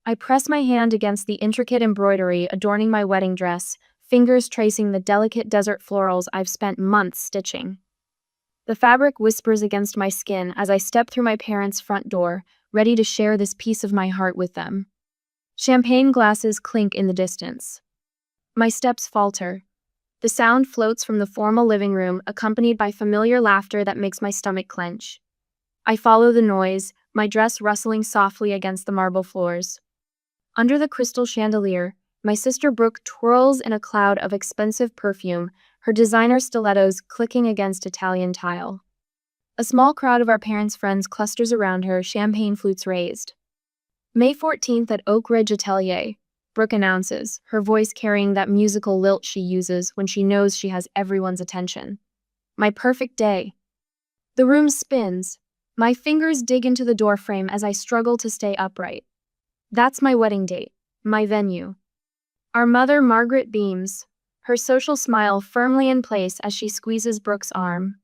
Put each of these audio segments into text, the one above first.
I press my hand against the intricate embroidery adorning my wedding dress, fingers tracing the delicate desert florals I've spent months stitching. The fabric whispers against my skin as I step through my parents' front door, ready to share this piece of my heart with them. Champagne glasses clink in the distance. My steps falter. The sound floats from the formal living room, accompanied by familiar laughter that makes my stomach clench. I follow the noise, my dress rustling softly against the marble floors. Under the crystal chandelier, my sister Brooke twirls in a cloud of expensive perfume, her designer stilettos clicking against Italian tile. A small crowd of our parents' friends clusters around her, champagne flutes raised. May 14th at Oak Ridge Atelier, Brooke announces, her voice carrying that musical lilt she uses when she knows she has everyone's attention. My perfect day. The room spins. My fingers dig into the doorframe as I struggle to stay upright. That's my wedding date, my venue. Our mother, Margaret, beams, her social smile firmly in place as she squeezes Brooke's arm.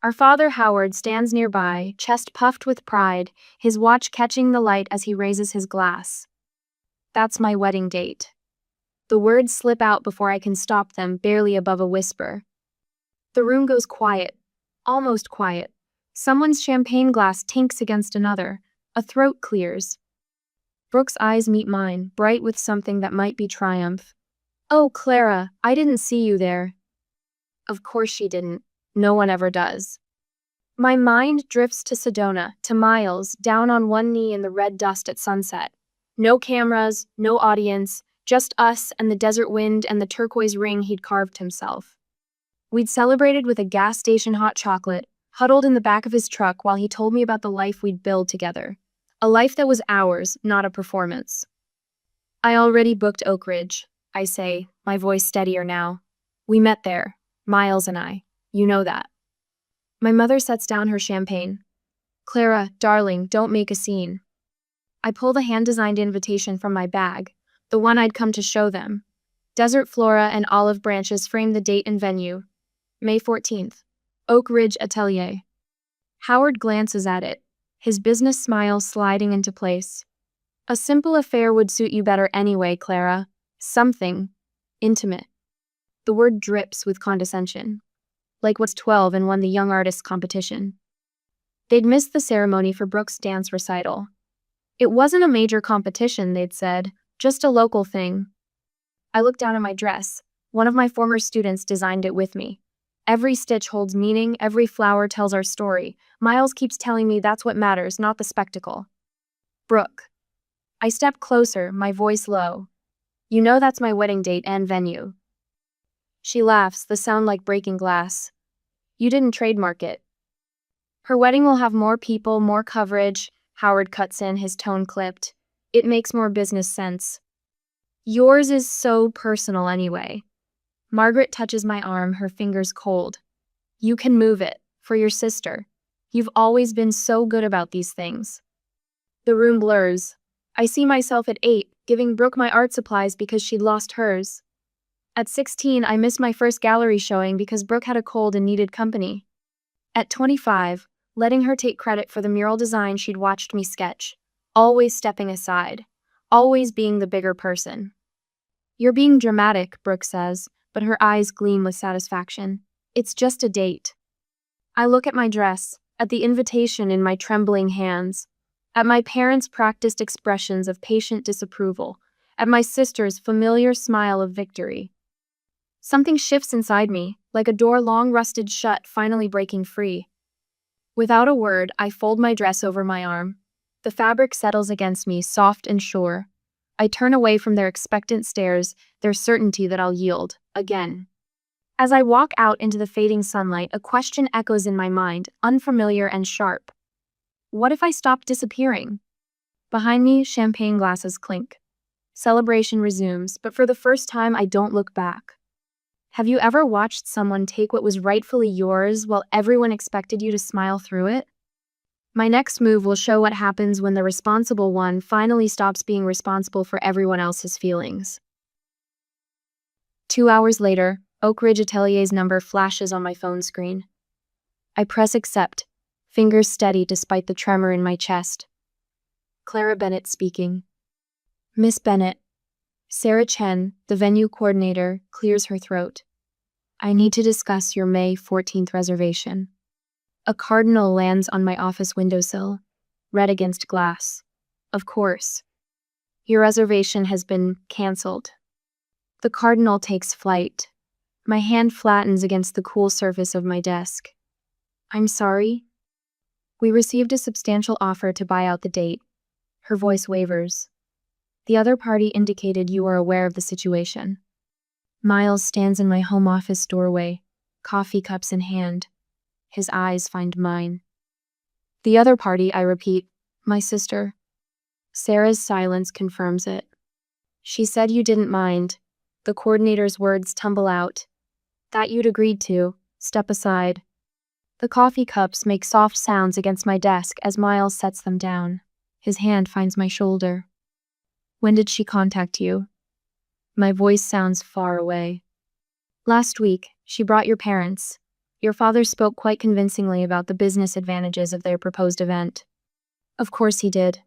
Our father, Howard, stands nearby, chest puffed with pride, his watch catching the light as he raises his glass. That's my wedding date. The words slip out before I can stop them, barely above a whisper. The room goes quiet, almost quiet. Someone's champagne glass tinks against another. A throat clears. Brooke's eyes meet mine, bright with something that might be triumph. "Oh, Clara, I didn't see you there." Of course she didn't. No one ever does. My mind drifts to Sedona, to Miles, down on one knee in the red dust at sunset. No cameras, no audience, just us and the desert wind and the turquoise ring he'd carved himself. We'd celebrated with a gas station hot chocolate, huddled in the back of his truck while he told me about the life we'd build together. A life that was ours, not a performance. "I already booked Oak Ridge," I say, my voice steadier now. "We met there, Miles and I. You know that." My mother sets down her champagne. "Clara, darling, don't make a scene." I pull the hand-designed invitation from my bag, the one I'd come to show them. Desert flora and olive branches frame the date and venue. May 14th, Oak Ridge Atelier. Howard glances at it, his business smile sliding into place. "A simple affair would suit you better anyway, Clara. Something intimate." The word drips with condescension. Like what's 12 and won the Young Artists competition. They'd missed the ceremony for Brooke's dance recital. It wasn't a major competition, they'd said, just a local thing. I looked down at my dress. One of my former students designed it with me. Every stitch holds meaning, every flower tells our story. Miles keeps telling me that's what matters, not the spectacle. "Brooke." I step closer, my voice low. "You know that's my wedding date and venue." She laughs, the sound like breaking glass. "You didn't trademark it." "Her wedding will have more people, more coverage," Howard cuts in, his tone clipped. "It makes more business sense." "Yours is so personal anyway." Margaret touches my arm, her fingers cold. "You can move it, for your sister. You've always been so good about these things." The room blurs. I see myself at 8, giving Brooke my art supplies because she'd lost hers. At 16, I missed my first gallery showing because Brooke had a cold and needed company. At 25, letting her take credit for the mural design she'd watched me sketch, always stepping aside, always being the bigger person. "You're being dramatic," Brooke says, but her eyes gleam with satisfaction. "It's just a date." I look at my dress, at the invitation in my trembling hands, at my parents' practiced expressions of patient disapproval, at my sister's familiar smile of victory. Something shifts inside me, like a door long rusted shut finally breaking free. Without a word, I fold my dress over my arm. The fabric settles against me, soft and sure. I turn away from their expectant stares, their certainty that I'll yield, again. As I walk out into the fading sunlight, a question echoes in my mind, unfamiliar and sharp. What if I stopped disappearing? Behind me, champagne glasses clink. Celebration resumes, but for the first time, I don't look back. Have you ever watched someone take what was rightfully yours while everyone expected you to smile through it? My next move will show what happens when the responsible one finally stops being responsible for everyone else's feelings. 2 hours later, Oak Ridge Atelier's number flashes on my phone screen. I press accept, fingers steady despite the tremor in my chest. Clara Bennett speaking. Miss Bennett. Sarah Chen, the venue coordinator, clears her throat. I need to discuss your May 14th reservation. A cardinal lands on my office windowsill, red against glass. Of course. Your reservation has been canceled. The cardinal takes flight. My hand flattens against the cool surface of my desk. I'm sorry. We received a substantial offer to buy out the date. Her voice wavers. The other party indicated you are aware of the situation. Miles stands in my home office doorway, coffee cups in hand. His eyes find mine. The other party, I repeat, my sister. Sarah's silence confirms it. She said you didn't mind. The coordinator's words tumble out. That you'd agreed to. Step aside. The coffee cups make soft sounds against my desk as Miles sets them down. His hand finds my shoulder. When did she contact you? My voice sounds far away. Last week, she brought your parents. Your father spoke quite convincingly about the business advantages of their proposed event. Of course he did.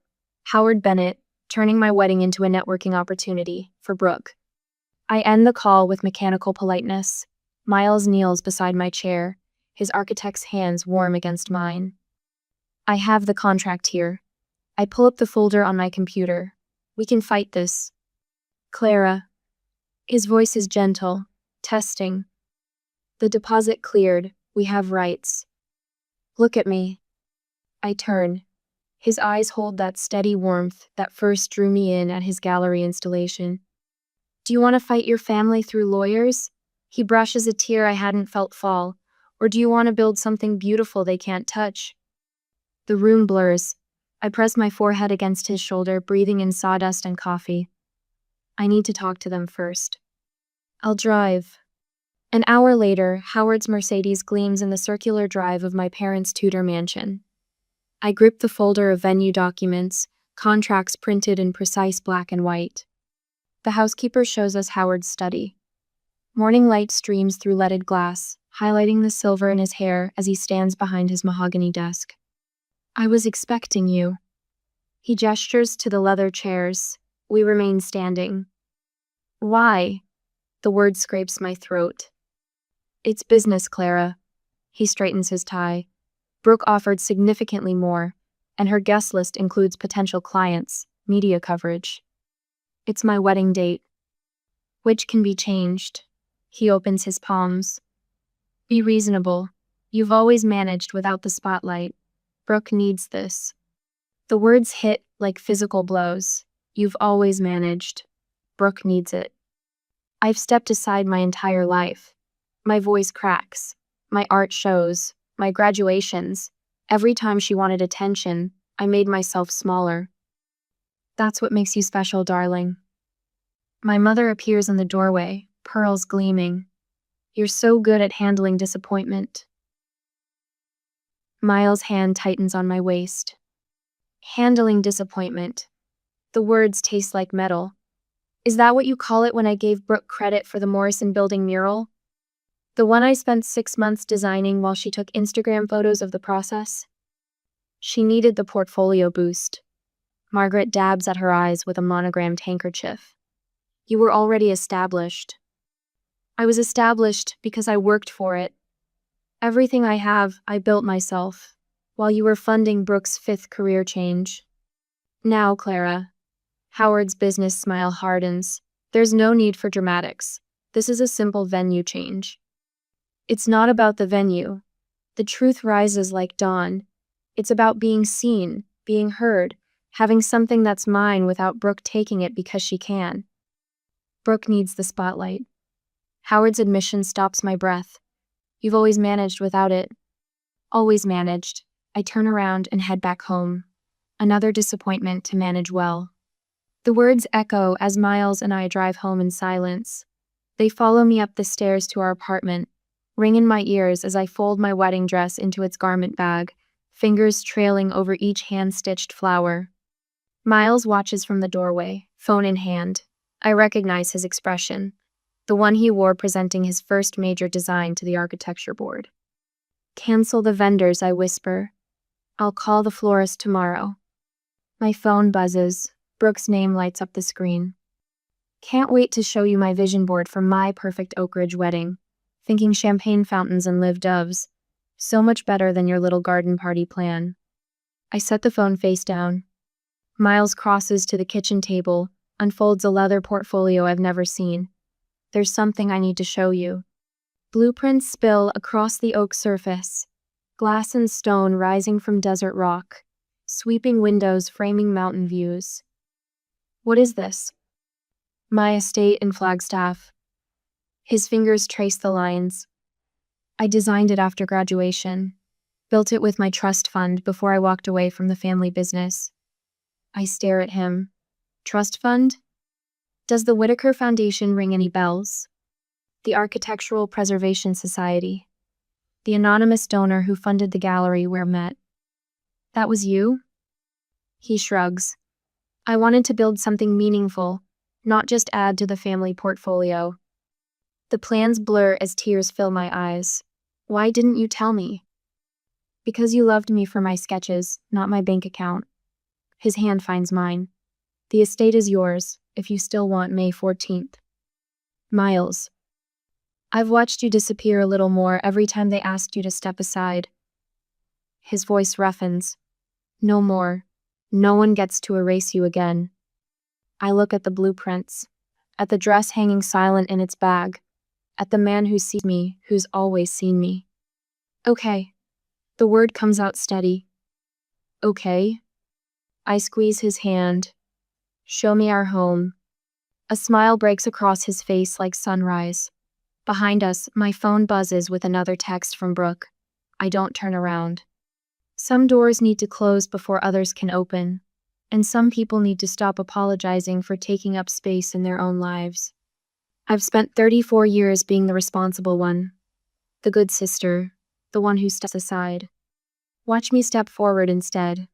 Howard Bennett, turning my wedding into a networking opportunity for Brooke. I end the call with mechanical politeness. Miles kneels beside my chair, his architect's hands warm against mine. I have the contract here. I pull up the folder on my computer. We can fight this. Clara. His voice is gentle, testing. The deposit cleared. We have rights. Look at me. I turn. His eyes hold that steady warmth that first drew me in at his gallery installation. Do you want to fight your family through lawyers? He brushes a tear I hadn't felt fall. Or do you want to build something beautiful they can't touch? The room blurs. I press my forehead against his shoulder, breathing in sawdust and coffee. I need to talk to them first. I'll drive. An hour later, Howard's Mercedes gleams in the circular drive of my parents' Tudor mansion. I grip the folder of venue documents, contracts printed in precise black and white. The housekeeper shows us Howard's study. Morning light streams through leaded glass, highlighting the silver in his hair as he stands behind his mahogany desk. I was expecting you. He gestures to the leather chairs. We remain standing. Why? The word scrapes my throat. It's business, Clara. He straightens his tie. Brooke offered significantly more, and her guest list includes potential clients, media coverage. It's my wedding date, which can be changed. He opens his palms. Be reasonable. You've always managed without the spotlight. Brooke needs this. The words hit like physical blows. You've always managed. Brooke needs it. I've stepped aside my entire life. My voice cracks. My art shows. My graduations. Every time she wanted attention, I made myself smaller. That's what makes you special, darling. My mother appears in the doorway, pearls gleaming. You're so good at handling disappointment. Miles' hand tightens on my waist. Handling disappointment. The words taste like metal. Is that what you call it when I gave Brooke credit for the Morrison Building mural? The one I spent 6 months designing while she took Instagram photos of the process? She needed the portfolio boost. Margaret dabs at her eyes with a monogrammed handkerchief. You were already established. I was established because I worked for it. Everything I have, I built myself, while you were funding Brooke's 5th career change. Now, Clara. Howard's business smile hardens. There's no need for dramatics. This is a simple venue change. It's not about the venue. The truth rises like dawn. It's about being seen, being heard, having something that's mine without Brooke taking it because she can. Brooke needs the spotlight. Howard's admission stops my breath. You've always managed without it. Always managed. I turn around and head back home. Another disappointment to manage well. The words echo as Miles and I drive home in silence. They follow me up the stairs to our apartment, ring in my ears as I fold my wedding dress into its garment bag, fingers trailing over each hand-stitched flower. Miles watches from the doorway, phone in hand. I recognize his expression, the one he wore presenting his first major design to the architecture board. Cancel the vendors, I whisper. I'll call the florist tomorrow. My phone buzzes. Brooke's name lights up the screen. Can't wait to show you my vision board for my perfect Oak Ridge wedding. Thinking champagne fountains and live doves. So much better than your little garden party plan. I set the phone face down. Miles crosses to the kitchen table, unfolds a leather portfolio I've never seen. There's something I need to show you. Blueprints spill across the oak surface. Glass and stone rising from desert rock. Sweeping windows framing mountain views. What is this? My estate in Flagstaff. His fingers trace the lines. I designed it after graduation. Built it with my trust fund before I walked away from the family business. I stare at him. Trust fund? Does the Whitaker Foundation ring any bells? The Architectural Preservation Society. The anonymous donor who funded the gallery we're met. That was you? He shrugs. I wanted to build something meaningful, not just add to the family portfolio. The plans blur as tears fill my eyes. Why didn't you tell me? Because you loved me for my sketches, not my bank account. His hand finds mine. The estate is yours, if you still want May 14th. Miles. I've watched you disappear a little more every time they asked you to step aside. His voice roughens. No more. No one gets to erase you again. I look at the blueprints, at the dress hanging silent in its bag, at the man who sees me, who's always seen me. Okay. The word comes out steady. Okay. I squeeze his hand. Show me our home. A smile breaks across his face like sunrise. Behind us, my phone buzzes with another text from Brooke. I don't turn around. Some doors need to close before others can open, and some people need to stop apologizing for taking up space in their own lives. I've spent 34 years being the responsible one, the good sister, the one who steps aside. Watch me step forward instead.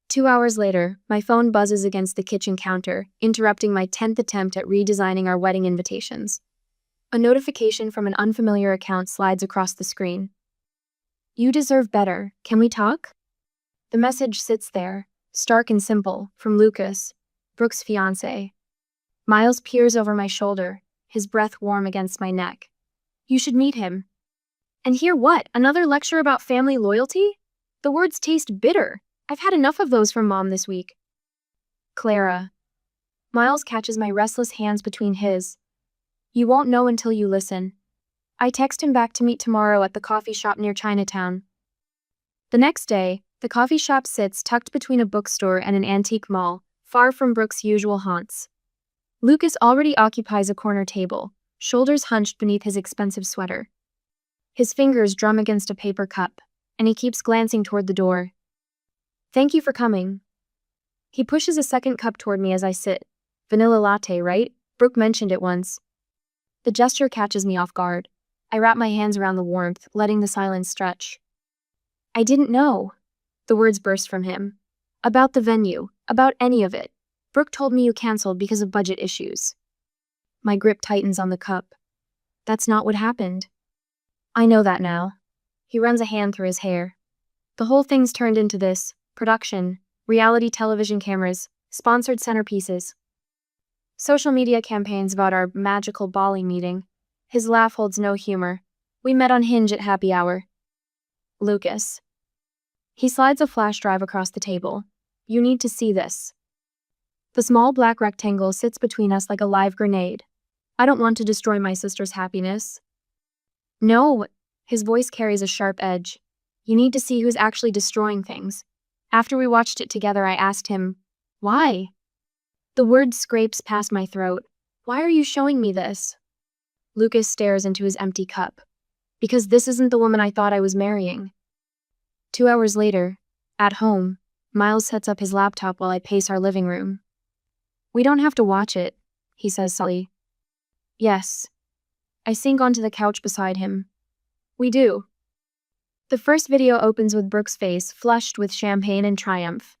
2 hours later, my phone buzzes against the kitchen counter, interrupting my 10th attempt at redesigning our wedding invitations. A notification from an unfamiliar account slides across the screen. You deserve better. Can we talk? The message sits there, stark and simple, from Lucas, Brooke's fiancé. Miles peers over my shoulder, his breath warm against my neck. You should meet him. And hear what? Another lecture about family loyalty? The words taste bitter. I've had enough of those from Mom this week. Clara. Miles catches my restless hands between his. You won't know until you listen. I text him back to meet tomorrow at the coffee shop near Chinatown. The next day, the coffee shop sits tucked between a bookstore and an antique mall, far from Brooke's usual haunts. Lucas already occupies a corner table, shoulders hunched beneath his expensive sweater. His fingers drum against a paper cup, and he keeps glancing toward the door. Thank you for coming. He pushes a second cup toward me as I sit. Vanilla latte, right? Brooke mentioned it once. The gesture catches me off guard. I wrap my hands around the warmth, letting the silence stretch. I didn't know. The words burst from him. About the venue, about any of it. Brooke told me you canceled because of budget issues. My grip tightens on the cup. That's not what happened. I know that now. He runs a hand through his hair. The whole thing's turned into this. Production, reality television cameras, sponsored centerpieces. Social media campaigns about our magical Bali meeting. His laugh holds no humor. We met on Hinge at happy hour. Lucas. He slides a flash drive across the table. You need to see this. The small black rectangle sits between us like a live grenade. I don't want to destroy my sister's happiness. No, his voice carries a sharp edge. You need to see who's actually destroying things. After we watched it together, I asked him, why? The word scrapes past my throat. Why are you showing me this? Lucas stares into his empty cup. Because this isn't the woman I thought I was marrying. 2 hours later, at home, Miles sets up his laptop while I pace our living room. We don't have to watch it, he says sully. Yes. I sink onto the couch beside him. We do. The first video opens with Brooke's face flushed with champagne and triumph.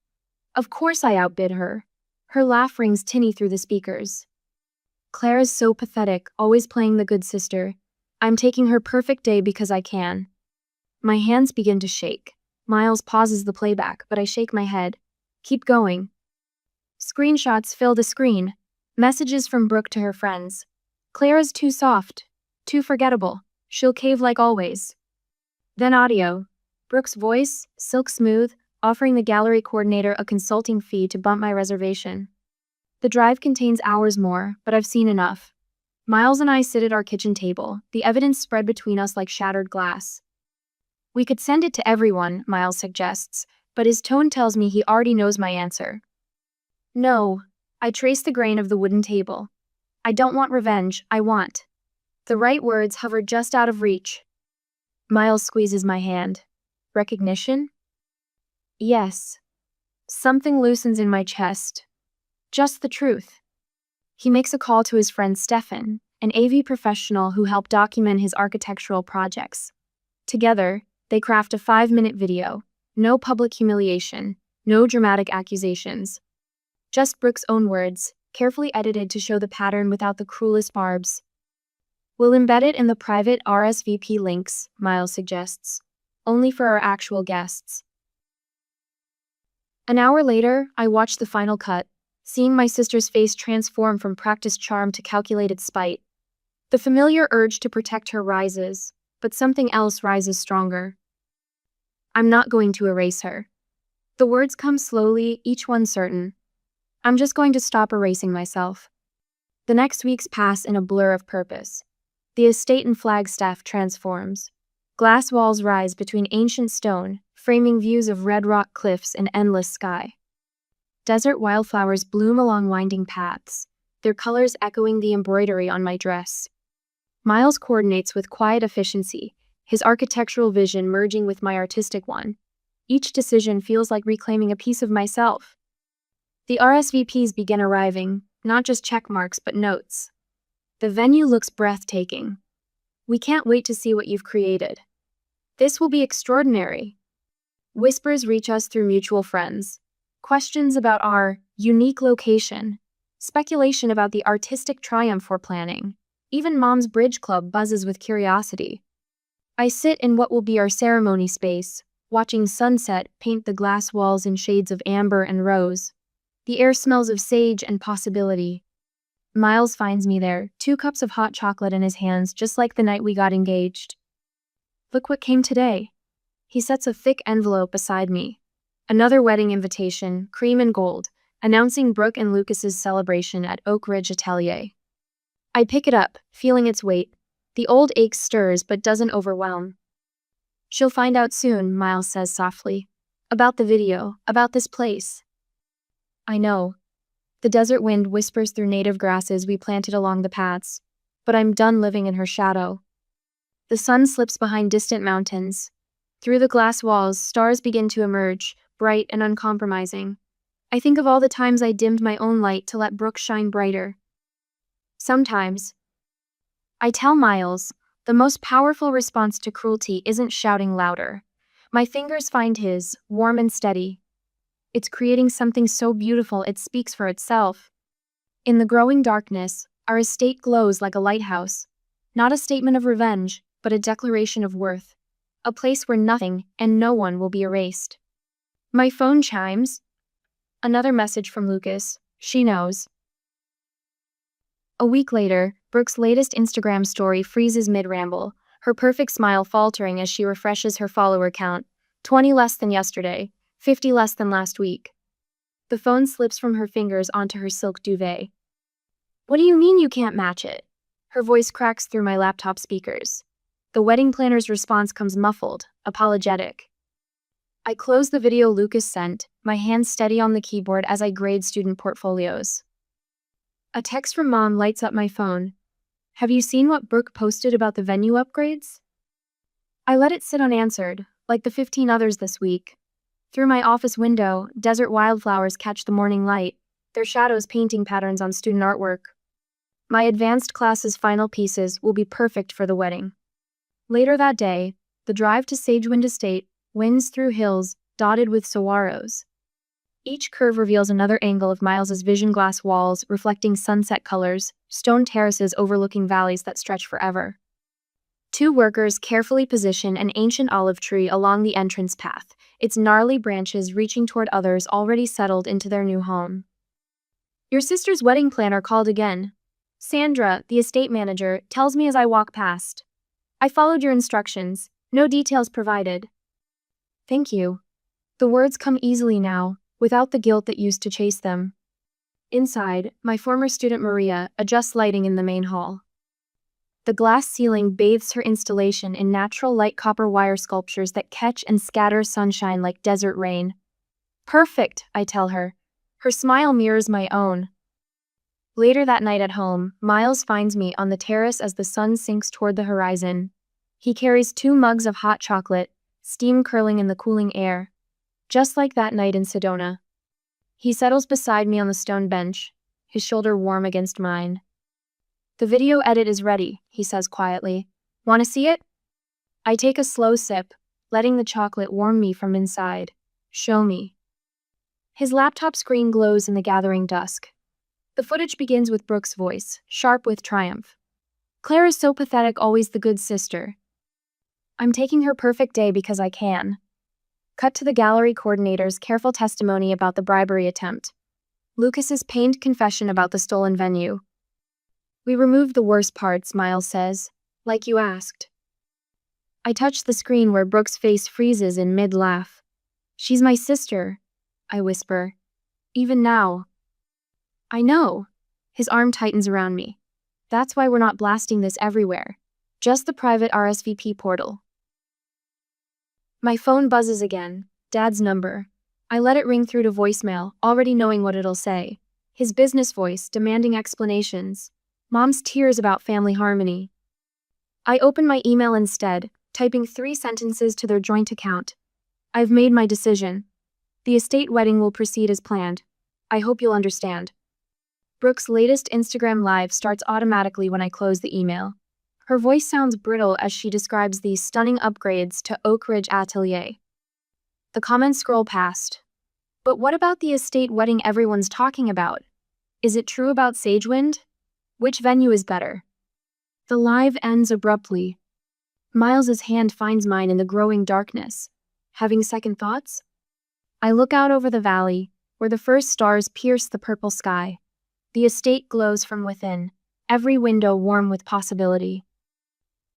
Of course I outbid her. Her laugh rings tinny through the speakers. Clara's so pathetic, always playing the good sister. I'm taking her perfect day because I can. My hands begin to shake. Miles pauses the playback, but I shake my head. Keep going. Screenshots fill the screen. Messages from Brooke to her friends. Clara's too soft. Too forgettable. She'll cave like always. Then audio. Brooke's voice, silk smooth, offering the gallery coordinator a consulting fee to bump my reservation. The drive contains hours more, but I've seen enough. Miles and I sit at our kitchen table, the evidence spread between us like shattered glass. We could send it to everyone, Miles suggests, but his tone tells me he already knows my answer. No, I trace the grain of the wooden table. I don't want revenge, I want. The right words hover just out of reach. Miles squeezes my hand. Recognition? Yes. Something loosens in my chest. Just the truth. He makes a call to his friend Stefan, an AV professional who helped document his architectural projects. Together, they craft a 5-minute video. No public humiliation, no dramatic accusations. Just Brooke's own words, carefully edited to show the pattern without the cruelest barbs. We'll embed it in the private RSVP links, Miles suggests. Only for our actual guests. An hour later, I watched the final cut, seeing my sister's face transform from practiced charm to calculated spite. The familiar urge to protect her rises, but something else rises stronger. I'm not going to erase her. The words come slowly, each one certain. I'm just going to stop erasing myself. The next weeks pass in a blur of purpose. The estate in Flagstaff transforms. Glass walls rise between ancient stone, framing views of red rock cliffs and endless sky. Desert wildflowers bloom along winding paths, their colors echoing the embroidery on my dress. Miles coordinates with quiet efficiency, his architectural vision merging with my artistic one. Each decision feels like reclaiming a piece of myself. The RSVPs begin arriving, not just check marks but notes. The venue looks breathtaking. We can't wait to see what you've created. This will be extraordinary. Whispers reach us through mutual friends. Questions about our unique location. Speculation about the artistic triumph we're planning. Even Mom's Bridge Club buzzes with curiosity. I sit in what will be our ceremony space, watching sunset paint the glass walls in shades of amber and rose. The air smells of sage and possibility. Miles finds me there, 2 cups of hot chocolate in his hands, just like the night we got engaged. Look what came today. He sets a thick envelope beside me. Another wedding invitation, cream and gold, announcing Brooke and Lucas's celebration at Oak Ridge Atelier. I pick it up, feeling its weight. The old ache stirs but doesn't overwhelm. She'll find out soon, Miles says softly. About the video, about this place. I know. The desert wind whispers through native grasses we planted along the paths, but I'm done living in her shadow. The sun slips behind distant mountains. Through the glass walls, stars begin to emerge, bright and uncompromising. I think of all the times I dimmed my own light to let Brooke shine brighter. Sometimes. I tell Miles, the most powerful response to cruelty isn't shouting louder. My fingers find his, warm and steady. It's creating something so beautiful it speaks for itself. In the growing darkness, our estate glows like a lighthouse. Not a statement of revenge, but a declaration of worth. A place where nothing and no one will be erased. My phone chimes. Another message from Lucas. She knows. A week later, Brooke's latest Instagram story freezes mid-ramble, her perfect smile faltering as she refreshes her follower count. 20 less than yesterday, 50 less than last week. The phone slips from her fingers onto her silk duvet. What do you mean you can't match it? Her voice cracks through my laptop speakers. The wedding planner's response comes muffled, apologetic. I close the video Lucas sent, my hands steady on the keyboard as I grade student portfolios. A text from Mom lights up my phone. Have you seen what Brooke posted about the venue upgrades? I let it sit unanswered, like the 15 others this week. Through my office window, desert wildflowers catch the morning light, their shadows painting patterns on student artwork. My advanced class's final pieces will be perfect for the wedding. Later that day, the drive to Sagewind Estate winds through hills dotted with saguaros. Each curve reveals another angle of Miles's vision glass walls reflecting sunset colors, stone terraces overlooking valleys that stretch forever. 2 workers carefully position an ancient olive tree along the entrance path, its gnarly branches reaching toward others already settled into their new home. Your sister's wedding planner called again. Sandra, the estate manager, tells me as I walk past. I followed your instructions. No details provided. Thank you. The words come easily now, without the guilt that used to chase them. Inside, my former student Maria adjusts lighting in the main hall. The glass ceiling bathes her installation in natural light copper wire sculptures that catch and scatter sunshine like desert rain. Perfect, I tell her. Her smile mirrors my own. Later that night at home, Miles finds me on the terrace as the sun sinks toward the horizon. He carries 2 mugs of hot chocolate, steam curling in the cooling air. Just like that night in Sedona. He settles beside me on the stone bench, his shoulder warm against mine. The video edit is ready, he says quietly. Want to see it? I take a slow sip, letting the chocolate warm me from inside. Show me. His laptop screen glows in the gathering dusk. The footage begins with Brooke's voice, sharp with triumph. Claire is so pathetic, always the good sister. I'm taking her perfect day because I can. Cut to the gallery coordinator's careful testimony about the bribery attempt. Lucas's pained confession about the stolen venue. We removed the worst parts, Miles says, like you asked. I touch the screen where Brooke's face freezes in mid-laugh. She's my sister, I whisper. Even now. I know. His arm tightens around me. That's why we're not blasting this everywhere. Just the private RSVP portal. My phone buzzes again. Dad's number. I let it ring through to voicemail, already knowing what it'll say. His business voice, demanding explanations. Mom's tears about family harmony. I open my email instead, typing 3 sentences to their joint account. I've made my decision. The estate wedding will proceed as planned. I hope you'll understand. Brooke's latest Instagram live starts automatically when I close the email. Her voice sounds brittle as she describes these stunning upgrades to Oak Ridge Atelier. The comments scroll past. But what about the estate wedding everyone's talking about? Is it true about Sagewind? Which venue is better? The live ends abruptly. Miles's hand finds mine in the growing darkness. Having second thoughts? I look out over the valley, where the first stars pierce the purple sky. The estate glows from within, every window warm with possibility.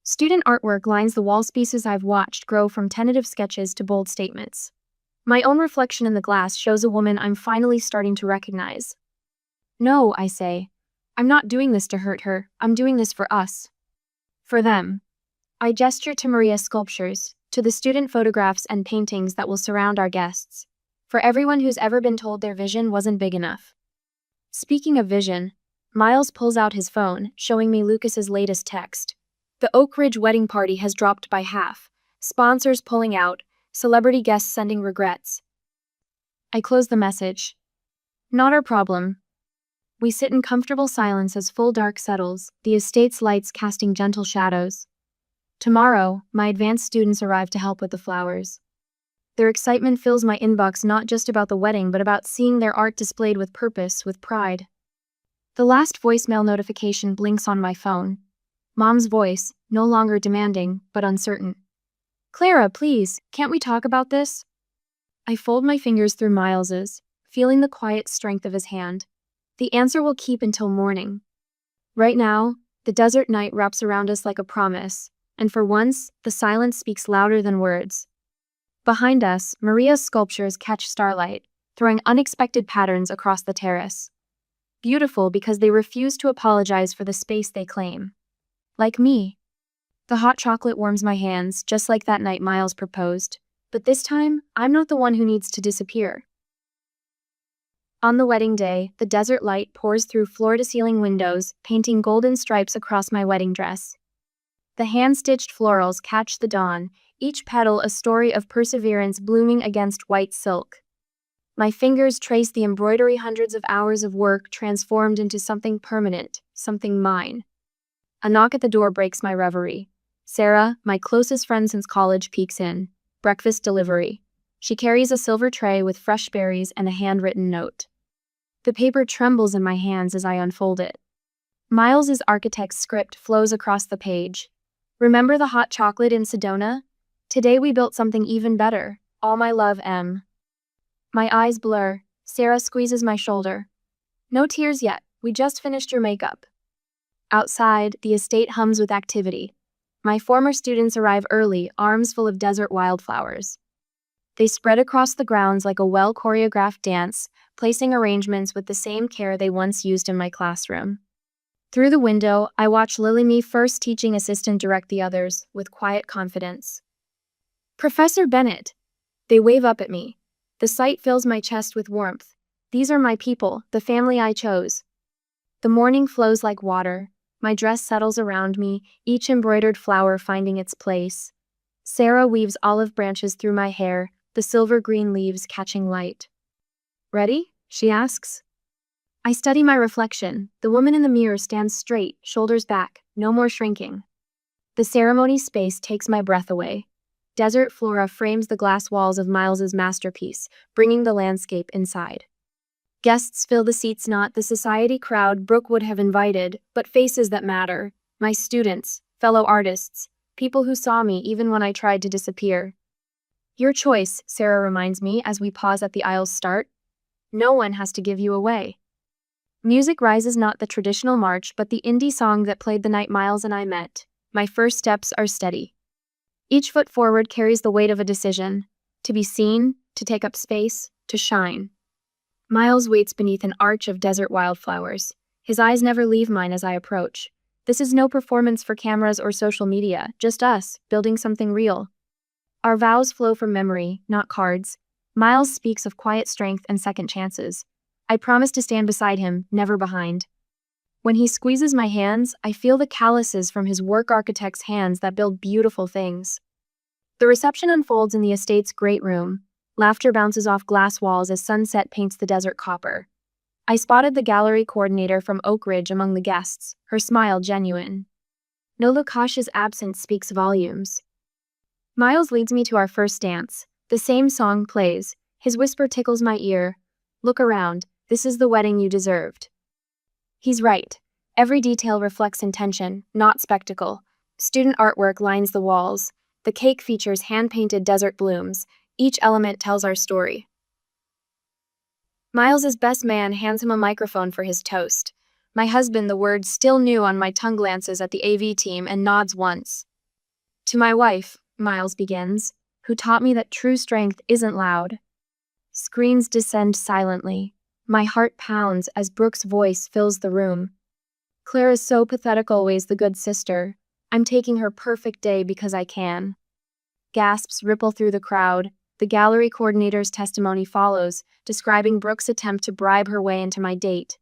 Student artwork lines the wall spaces I've watched grow from tentative sketches to bold statements. My own reflection in the glass shows a woman I'm finally starting to recognize. No, I say. I'm not doing this to hurt her, I'm doing this for us. For them. I gesture to Maria's sculptures, to the student photographs and paintings that will surround our guests. For everyone who's ever been told their vision wasn't big enough. Speaking of vision, Miles pulls out his phone, showing me Lucas's latest text. The Oak Ridge wedding party has dropped by half. Sponsors pulling out, celebrity guests sending regrets. I close the message. Not our problem. We sit in comfortable silence as full dark settles, the estate's lights casting gentle shadows. Tomorrow, my advanced students arrive to help with the flowers. Their excitement fills my inbox not just about the wedding but about seeing their art displayed with purpose, with pride. The last voicemail notification blinks on my phone. Mom's voice, no longer demanding, but uncertain. Clara, please, can't we talk about this? I fold my fingers through Miles's, feeling the quiet strength of his hand. The answer will keep until morning. Right now, the desert night wraps around us like a promise, and for once, the silence speaks louder than words. Behind us, Maria's sculptures catch starlight, throwing unexpected patterns across the terrace. Beautiful because they refuse to apologize for the space they claim. Like me. The hot chocolate warms my hands, just like that night Miles proposed. But this time, I'm not the one who needs to disappear. On the wedding day, the desert light pours through floor-to-ceiling windows, painting golden stripes across my wedding dress. The hand-stitched florals catch the dawn, each petal a story of perseverance blooming against white silk. My fingers trace the embroidery, hundreds of hours of work transformed into something permanent, something mine. A knock at the door breaks my reverie. Sarah, my closest friend since college, peeks in. Breakfast delivery. She carries a silver tray with fresh berries and a handwritten note. The paper trembles in my hands as I unfold it. Miles's architect's script flows across the page. Remember the hot chocolate in Sedona? Today we built something even better. All my love, M. My eyes blur. Sarah squeezes my shoulder. No tears yet. We just finished your makeup. Outside, the estate hums with activity. My former students arrive early, arms full of desert wildflowers. They spread across the grounds like a well-choreographed dance, placing arrangements with the same care they once used in my classroom. Through the window, I watch Lily, first teaching assistant, direct the others with quiet confidence. Professor Bennett! They wave up at me. The sight fills my chest with warmth. These are my people, the family I chose. The morning flows like water. My dress settles around me, each embroidered flower finding its place. Sarah weaves olive branches through my hair, the silver-green leaves catching light. Ready? She asks. I study my reflection. The woman in the mirror stands straight, shoulders back, no more shrinking. The ceremony space takes my breath away. Desert flora frames the glass walls of Miles's masterpiece, bringing the landscape inside. Guests fill the seats, not the society crowd Brooke would have invited, but faces that matter. My students, fellow artists, people who saw me even when I tried to disappear. Your choice, Sarah reminds me as we pause at the aisle's start. No one has to give you away. Music rises, not the traditional march, but the indie song that played the night Miles and I met. My first steps are steady. Each foot forward carries the weight of a decision. To be seen, to take up space, to shine. Miles waits beneath an arch of desert wildflowers. His eyes never leave mine as I approach. This is no performance for cameras or social media, just us, building something real. Our vows flow from memory, not cards. Miles speaks of quiet strength and second chances. I promise to stand beside him, never behind. When he squeezes my hands, I feel the calluses from his work architect's hands that build beautiful things. The reception unfolds in the estate's great room. Laughter bounces off glass walls as sunset paints the desert copper. I spotted the gallery coordinator from Oak Ridge among the guests, her smile genuine. No Lukash's absence speaks volumes. Miles leads me to our first dance. The same song plays. His whisper tickles my ear. Look around. This is the wedding you deserved. He's right. Every detail reflects intention, not spectacle. Student artwork lines the walls. The cake features hand-painted desert blooms. Each element tells our story. Miles's best man hands him a microphone for his toast. My husband, the word still new on my tongue, glances at the AV team and nods once. To my wife, Miles begins, who taught me that true strength isn't loud. Screens descend silently. My heart pounds as Brooke's voice fills the room. Clara's so pathetic, always the good sister. I'm taking her perfect day because I can. Gasps ripple through the crowd. The gallery coordinator's testimony follows, describing Brooke's attempt to bribe her way into my date.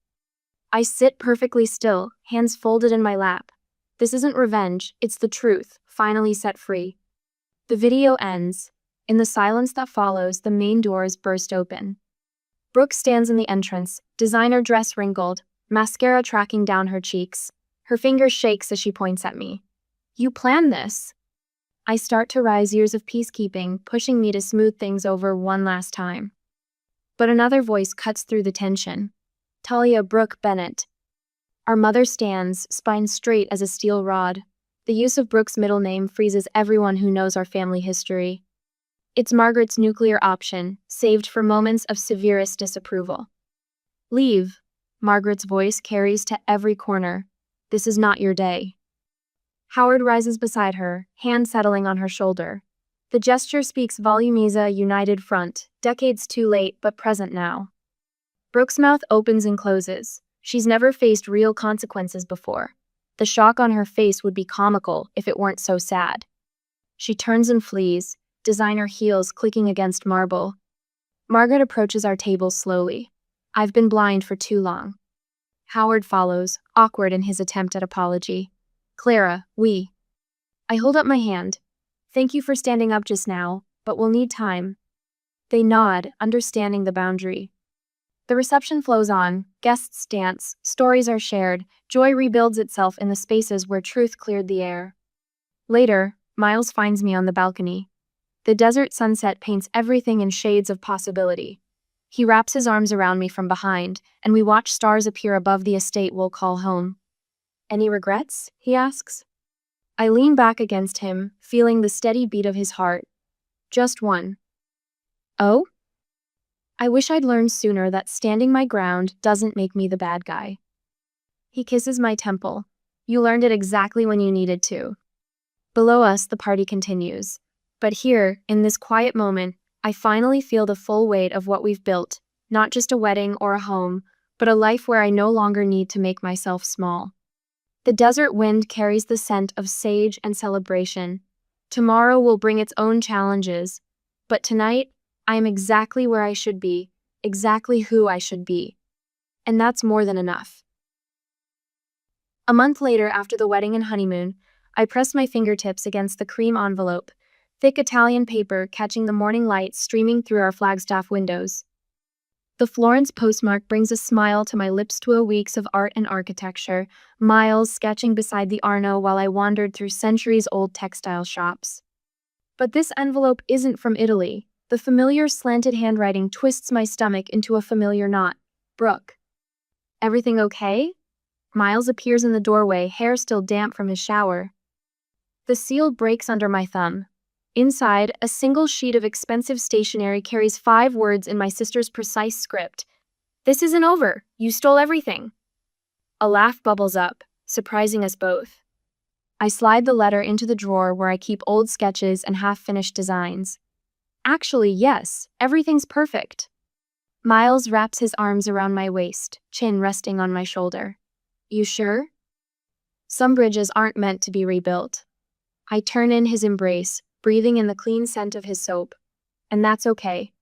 I sit perfectly still, hands folded in my lap. This isn't revenge, it's the truth, finally set free. The video ends. In the silence that follows, the main doors burst open. Brooke stands in the entrance, designer dress wrinkled, mascara tracking down her cheeks. Her finger shakes as she points at me. You planned this? I start to rise, years of peacekeeping, pushing me to smooth things over one last time. But another voice cuts through the tension. Talia Brooke Bennett. Our mother stands, spine straight as a steel rod. The use of Brooke's middle name freezes everyone who knows our family history. It's Margaret's nuclear option, saved for moments of severest disapproval. Leave, Margaret's voice carries to every corner. This is not your day. Howard rises beside her, hand settling on her shoulder. The gesture speaks volumes, a united front, decades too late but present now. Brooke's mouth opens and closes. She's never faced real consequences before. The shock on her face would be comical if it weren't so sad. She turns and flees, designer heels clicking against marble. Margaret approaches our table slowly. I've been blind for too long. Howard follows, awkward in his attempt at apology. Clara, I hold up my hand. Thank you for standing up just now, but we'll need time. They nod, understanding the boundary. The reception flows on, guests dance, stories are shared, joy rebuilds itself in the spaces where truth cleared the air. Later, Miles finds me on the balcony. The desert sunset paints everything in shades of possibility. He wraps his arms around me from behind, and we watch stars appear above the estate we'll call home. Any regrets? He asks. I lean back against him, feeling the steady beat of his heart. Just one. Oh? I wish I'd learned sooner that standing my ground doesn't make me the bad guy. He kisses my temple. You learned it exactly when you needed to. Below us, the party continues. But here, in this quiet moment, I finally feel the full weight of what we've built, not just a wedding or a home, but a life where I no longer need to make myself small. The desert wind carries the scent of sage and celebration. Tomorrow will bring its own challenges, but tonight, I am exactly where I should be, exactly who I should be. And that's more than enough. A month later, after the wedding and honeymoon, I pressed my fingertips against the cream envelope, thick Italian paper catching the morning light streaming through our Flagstaff windows. The Florence postmark brings a smile to my lips. 2 weeks of art and architecture, miles sketching beside the Arno while I wandered through centuries-old textile shops. But this envelope isn't from Italy. The familiar slanted handwriting twists my stomach into a familiar knot. Brooke. Everything okay? Miles appears in the doorway, hair still damp from his shower. The seal breaks under my thumb. Inside, a single sheet of expensive stationery carries 5 words in my sister's precise script. This isn't over. You stole everything. A laugh bubbles up, surprising us both. I slide the letter into the drawer where I keep old sketches and half-finished designs. Actually, yes, everything's perfect. Miles wraps his arms around my waist, chin resting on my shoulder. You sure? Some bridges aren't meant to be rebuilt. I turn in his embrace, breathing in the clean scent of his soap. And that's okay.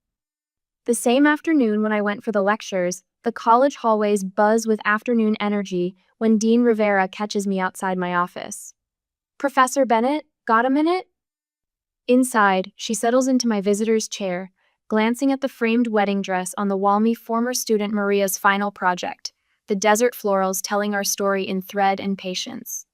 The same afternoon when I went for the lectures, the college hallways buzz with afternoon energy when Dean Rivera catches me outside my office. Professor Bennett, got a minute? Inside, she settles into my visitor's chair, glancing at the framed wedding dress on the wall. Me former student Maria's final project, the desert florals telling our story in thread and patience.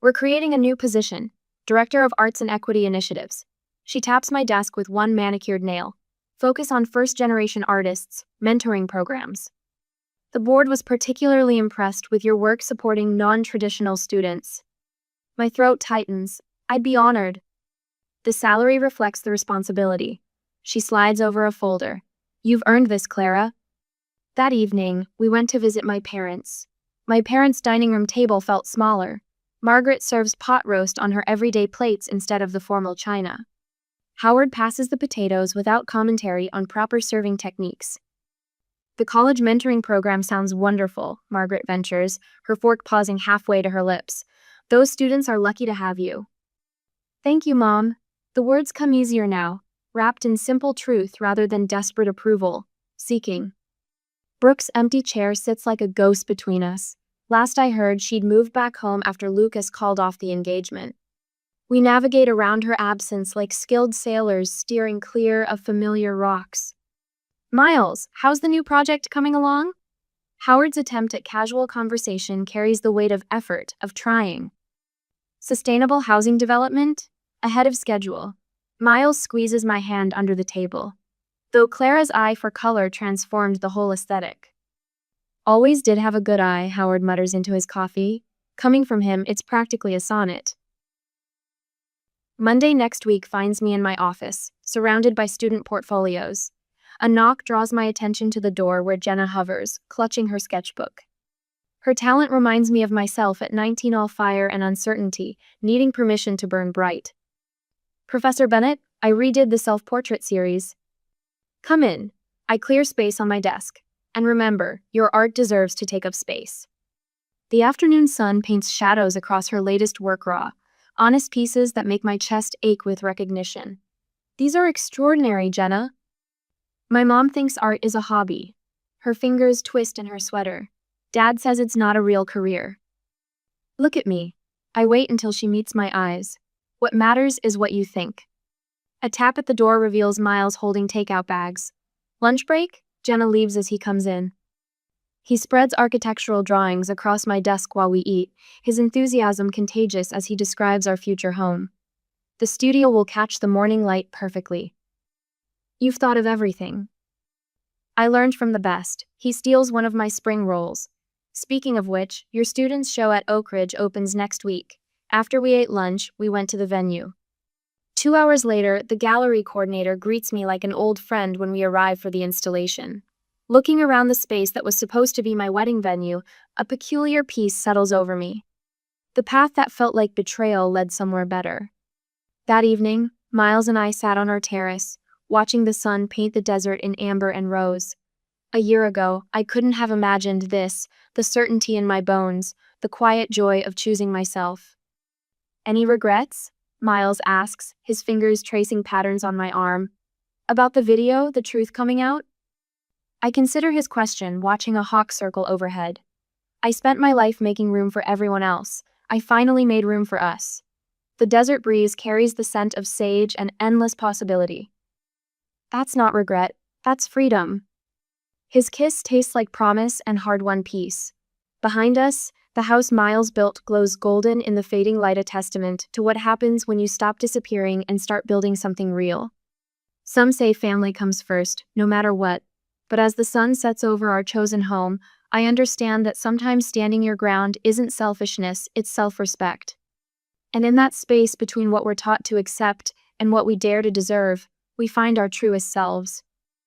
We're creating a new position, Director of Arts and Equity Initiatives. She taps my desk with one manicured nail. Focus on first-generation artists, mentoring programs. The board was particularly impressed with your work supporting non-traditional students. My throat tightens. I'd be honored. The salary reflects the responsibility. She slides over a folder. You've earned this, Clara. That evening, we went to visit my parents. My parents' dining room table felt smaller. Margaret serves pot roast on her everyday plates instead of the formal china. Howard passes the potatoes without commentary on proper serving techniques. The college mentoring program sounds wonderful, Margaret ventures, her fork pausing halfway to her lips. Those students are lucky to have you. Thank you, Mom. The words come easier now, wrapped in simple truth rather than desperate approval, seeking. Brooke's empty chair sits like a ghost between us. Last I heard, she'd moved back home after Lucas called off the engagement. We navigate around her absence like skilled sailors steering clear of familiar rocks. Miles, how's the new project coming along? Howard's attempt at casual conversation carries the weight of effort, of trying. Sustainable housing development? Ahead of schedule. Miles squeezes my hand under the table. Though Clara's eye for color transformed the whole aesthetic. Always did have a good eye, Howard mutters into his coffee. Coming from him, it's practically a sonnet. Monday next week finds me in my office, surrounded by student portfolios. A knock draws my attention to the door where Jenna hovers, clutching her sketchbook. Her talent reminds me of myself at 19, all fire and uncertainty, needing permission to burn bright. Professor Bennett, I redid the self-portrait series. Come in. I clear space on my desk. And remember, your art deserves to take up space. The afternoon sun paints shadows across her latest work, raw, honest pieces that make my chest ache with recognition. These are extraordinary, Jenna. My mom thinks art is a hobby. Her fingers twist in her sweater. Dad says it's not a real career. Look at me. I wait until she meets my eyes. What matters is what you think. A tap at the door reveals Miles holding takeout bags. Lunch break? Jenna leaves as he comes in. He spreads architectural drawings across my desk while we eat, his enthusiasm contagious as he describes our future home. The studio will catch the morning light perfectly. You've thought of everything. I learned from the best. He steals one of my spring rolls. Speaking of which, your students' show at Oak Ridge opens next week. After we ate lunch, we went to the venue. 2 hours later, the gallery coordinator greets me like an old friend when we arrive for the installation. Looking around the space that was supposed to be my wedding venue, a peculiar peace settles over me. The path that felt like betrayal led somewhere better. That evening, Miles and I sat on our terrace, watching the sun paint the desert in amber and rose. A year ago, I couldn't have imagined this, the certainty in my bones, the quiet joy of choosing myself. Any regrets? Miles asks, his fingers tracing patterns on my arm. About the video, the truth coming out? I consider his question, watching a hawk circle overhead. I spent my life making room for everyone else. I finally made room for us. The desert breeze carries the scent of sage and endless possibility. That's not regret, that's freedom. His kiss tastes like promise and hard-won peace. Behind us, the house Miles built glows golden in the fading light, a testament to what happens when you stop disappearing and start building something real. Some say family comes first, no matter what. But as the sun sets over our chosen home, I understand that sometimes standing your ground isn't selfishness, it's self-respect. And in that space between what we're taught to accept and what we dare to deserve, we find our truest selves.